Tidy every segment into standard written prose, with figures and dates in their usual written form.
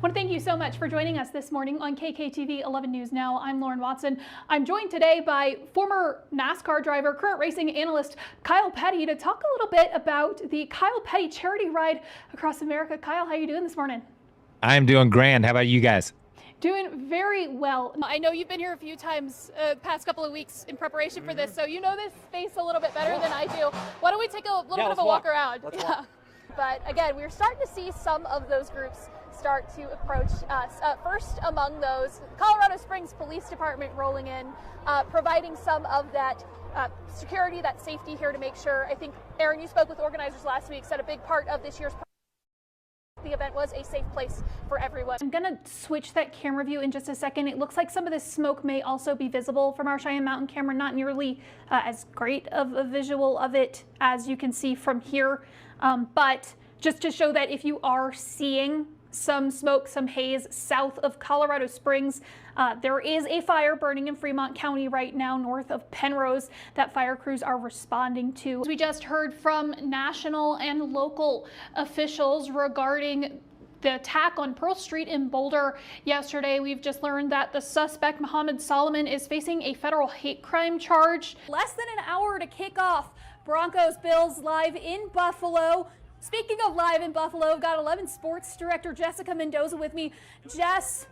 want to thank you so much for joining us this morning on KKTV 11 News Now. I'm Lauren Watson. I'm joined today by former NASCAR driver, current racing analyst Kyle Petty to talk a little bit about the Kyle Petty charity ride across America. Kyle, how are you doing this morning? I'm doing grand. How about you guys? Doing very well. I know you've been here a few times past couple of weeks in preparation for this, so you know this space a little bit better than I do. Why don't we take a little bit of a walk around? Walk. But again, we're starting to see some of those groups start to approach us. First among those, Colorado Springs Police Department rolling in, providing some of that security, that safety here to make sure. I think, Aaron, you spoke with organizers last week, said a big part of this year's the event was a safe place for everyone. I'm gonna switch that camera view in just a second. It looks like some of this smoke may also be visible from our Cheyenne Mountain camera, not nearly as great of a visual of it as you can see from here. But just to show that if you are seeing some smoke, some haze south of Colorado Springs, there is a fire burning in Fremont County right now north of Penrose that fire crews are responding to. We just heard from national and local officials regarding the attack on Pearl Street in Boulder yesterday. We've just learned that the suspect, Muhammad Solomon, is facing a federal hate crime charge. Less than an hour to kick off Broncos Bills live in Buffalo. Speaking of live in Buffalo, I've got 11 Sports Director Jessica Mendoza with me. Jess,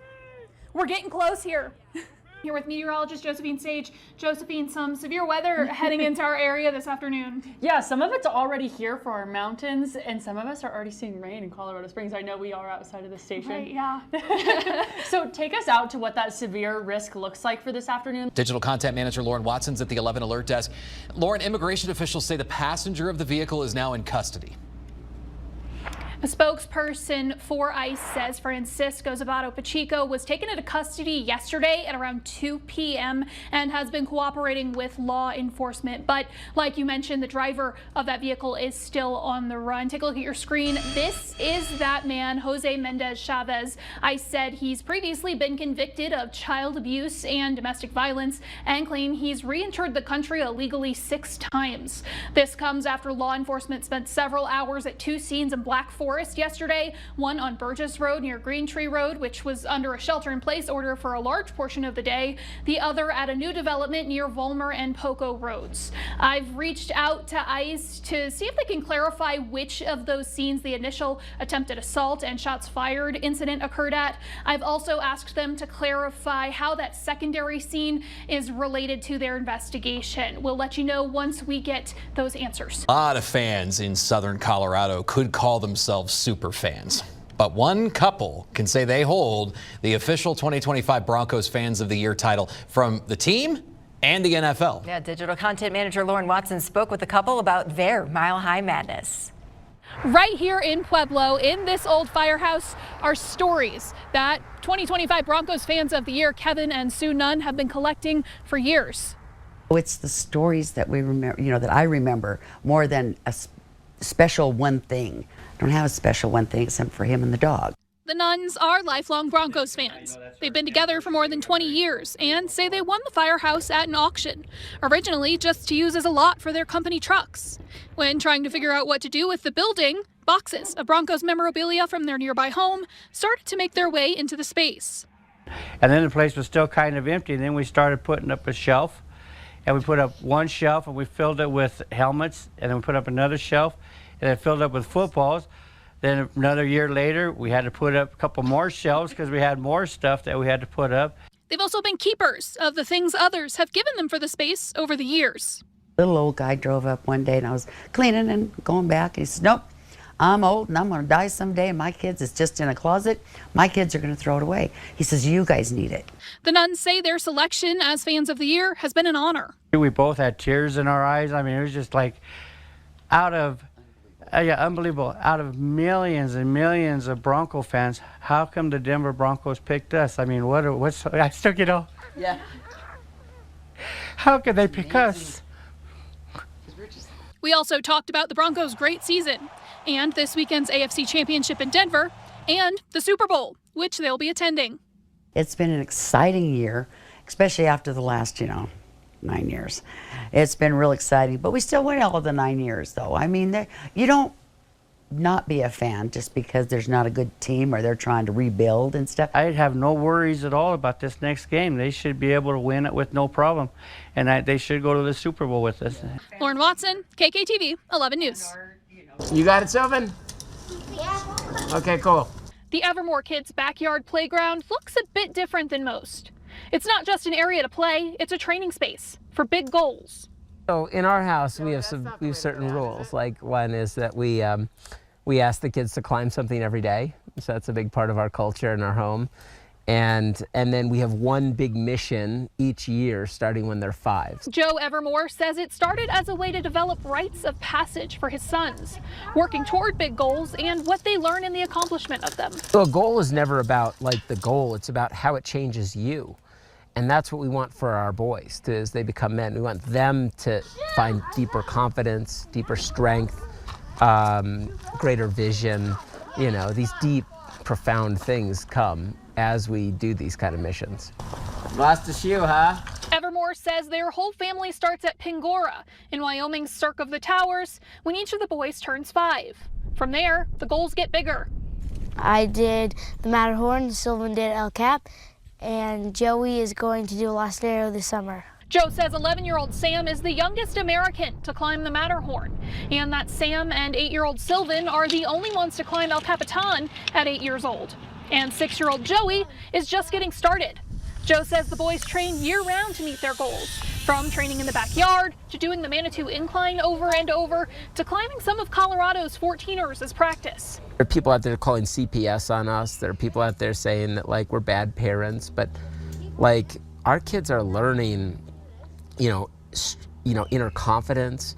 we're getting close here. Here with meteorologist Josephine Sage. Josephine, some severe weather heading into our area this afternoon. Yeah, some of it's already here for our mountains, and some of us are already seeing rain in Colorado Springs. I know we are outside of the station. Right, yeah. So take us out to what that severe risk looks like for this afternoon. Digital content manager Lauren Watson's at the 11 Alert Desk. Lauren, immigration officials say the passenger of the vehicle is now in custody. A spokesperson for ICE says Francisco Zabato Pacheco was taken into custody yesterday at around 2 p.m. and has been cooperating with law enforcement. But like you mentioned, the driver of that vehicle is still on the run. Take a look at your screen. This is that man, Jose Mendez Chavez. ICE said he's previously been convicted of child abuse and domestic violence and claim he's re-entered the country illegally 6 times. This comes after law enforcement spent several hours at 2 scenes in Black Forest yesterday, one on Burgess Road near Green Tree Road, which was under a shelter-in-place order for a large portion of the day, the other at a new development near Vollmer and Poco Roads. I've reached out to ICE to see if they can clarify which of those scenes the initial attempted assault and shots fired incident occurred at. I've also asked them to clarify how that secondary scene is related to their investigation. We'll let you know once we get those answers. A lot of fans in southern Colorado could call themselves super fans, but one couple can say they hold the official 2025 Broncos Fans of the Year title from the team and the NFL. Yeah, digital content manager Lauren Watson spoke with the couple about their Mile High Madness. Right here in Pueblo, in this old firehouse, are stories that 2025 Broncos Fans of the Year Kevin and Sue Nunn have been collecting for years. It's the stories that we remember, that I remember more than a special one thing. I don't have a special one thing except for him and the dog. The Nunns are lifelong Broncos fans. They've been together for more than 20 years and say they won the firehouse at an auction, originally just to use as a lot for their company trucks. When trying to figure out what to do with the building, boxes of Broncos memorabilia from their nearby home started to make their way into the space. And then the place was still kind of empty, and then we started putting up a shelf. And we put up one shelf and we filled it with helmets, and then we put up another shelf and then filled up with footballs. Then another year later, we had to put up a couple more shelves because we had more stuff that we had to put up. They've also been keepers of the things others have given them for the space over the years. Little old guy drove up one day and I was cleaning and going back, and he said, "Nope, I'm old and I'm going to die someday, and my kids, it's just in a closet. My kids are going to throw it away." He says, "You guys need it." The Nunns say their selection as Fans of the Year has been an honor. We both had tears in our eyes. I mean, it was just like unbelievable. Out of millions and millions of Bronco fans, how come the Denver Broncos picked us? I mean, I still, yeah. How could they pick us? We also talked about the Broncos' great season and this weekend's AFC Championship in Denver and the Super Bowl, which they'll be attending. It's been an exciting year, especially after the last, 9 years. It's been real exciting, but we still win all of the 9 years, though. I mean, you don't not be a fan just because there's not a good team or they're trying to rebuild and stuff. I have no worries at all about this next game. They should be able to win it with no problem, and they should go to the Super Bowl with us. Lauren Watson, KKTV 11 News. You got it, Sylvan? Okay, cool. The Evermore Kids' backyard playground looks a bit different than most. It's not just an area to play, it's a training space for big goals. So in our house, we have certain rules. Like one is that we ask the kids to climb something every day. So that's a big part of our culture in our home. And then we have one big mission each year starting when they're 5. Joe Evermore says it started as a way to develop rites of passage for his sons, working toward big goals and what they learn in the accomplishment of them. So a goal is never about like the goal, it's about how it changes you. And that's what we want for our boys as they become men. We want them to find deeper confidence, deeper strength, greater vision. You know, these deep, profound things come as we do these kind of missions. Lost a shoe, huh? Evermore says their whole family starts at Pingora in Wyoming's Cirque of the Towers when each of the boys turns 5. From there, the goals get bigger. I did the Matterhorn, Sylvan did El Cap, and Joey is going to do Lost Arrow this summer. Joe says 11-year-old Sam is the youngest American to climb the Matterhorn, and that Sam and 8-year-old Sylvan are the only ones to climb El Capitan at 8 years old. And 6-year-old Joey is just getting started. Joe says the boys train year-round to meet their goals, from training in the backyard to doing the Manitou Incline over and over to climbing some of Colorado's 14ers as practice. There are people out there calling CPS on us. There are people out there saying that like we're bad parents, but like our kids are learning, inner confidence,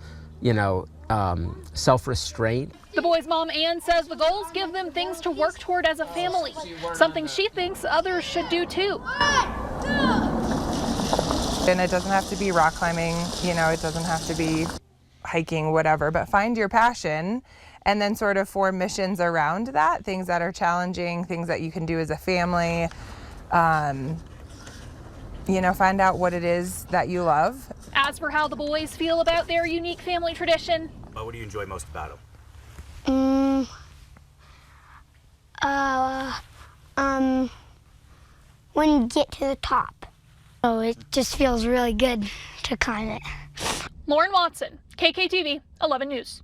self-restraint. The boys' mom, Ann, says the goals give them things to work toward as a family, something she thinks others should do too. And it doesn't have to be rock climbing, it doesn't have to be hiking, whatever, but find your passion and then sort of form missions around that, things that are challenging, things that you can do as a family. Find out what it is that you love. As for how the boys feel about their unique family tradition, what do you enjoy most about them? When you get to the top. Oh, it just feels really good to climb it. Lauren Watson, KKTV 11 News.